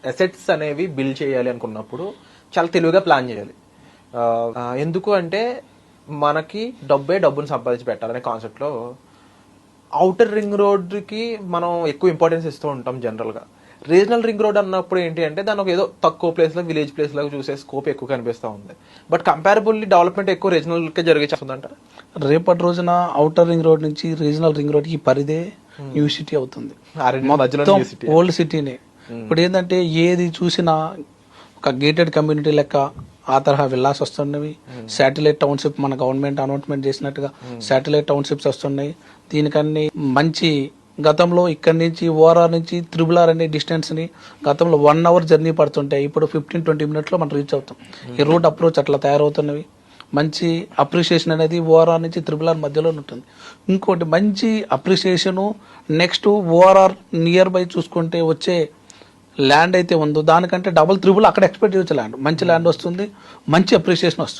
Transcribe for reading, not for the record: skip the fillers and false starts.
Assets అనేవి build చేయాలి అనుకున్నప్పుడు చాలా తెలివిగా ప్లాన్ చేయాలి. ఎందుకు అంటే మనకి డబ్బును సంపాదించి పెట్టాలనే కాన్సెప్ట్లో ఔటర్ రింగ్ రోడ్కి మనం ఎక్కువ ఇంపార్టెన్స్ ఇస్తూ ఉంటాం జనరల్గా. రీజనల్ రింగ్ రోడ్ అన్నప్పుడు ఏంటి అంటే దాని ఒక ఏదో తక్కువ ప్లేస్లో విలేజ్ ప్లేస్ లాగా చూసే స్కోప్ ఎక్కువ కనిపిస్తూ ఉంది. బట్ కంపారబుల్లీ డెవలప్మెంట్ ఎక్కువ రీజనల్కే జరిగేస్తుందంట. రేపటి రోజున ఔటర్ రింగ్ రోడ్ నుంచి రీజనల్ రింగ్ రోడ్ కి పరిదే న్యూ సిటీ అవుతుంది, మొత్తం ఓల్డ్ సిటీనే. ఇప్పుడు ఏంటంటే ఏది చూసినా ఒక గేటెడ్ కమ్యూనిటీ లెక్క ఆ తరహా విల్లాస్ వస్తున్నవి. శాటిలైట్ టౌన్షిప్ మన గవర్నమెంట్ అనౌన్స్మెంట్ చేసినట్టుగా శాటిలైట్ టౌన్షిప్స్ వస్తున్నాయి. దీనికన్నీ మంచి గతంలో ఇక్కడి నుంచి ఓఆర్ఆర్ నుంచి త్రిబుల్ ఆర్ అనే డిస్టెన్స్ ని గతంలో 1 hour జర్నీ పడుతుంటాయి, ఇప్పుడు 15-20 minutes లో మనం రీచ్ అవుతాం. ఈ రూట్ అప్రోచ్ అట్లా తయారవుతున్నవి. మంచి అప్రిషియేషన్ అనేది ఓఆర్ఆర్ నుంచి త్రిబుల్ ఆర్ మధ్యలో ఉంటుంది. ఇంకోటి మంచి appreciation next ORR near by చూసుకుంటే వచ్చే ల్యాండ్ అయితే ఉందో దానికంటే డబుల్ త్రిబుల్ అక్కడ ఎక్స్పెక్ట్ చేయొచ్చు. ల్యాండ్ మంచి ల్యాండ్ వస్తుంది, మంచి అప్రిషియేషన్ వస్తుంది.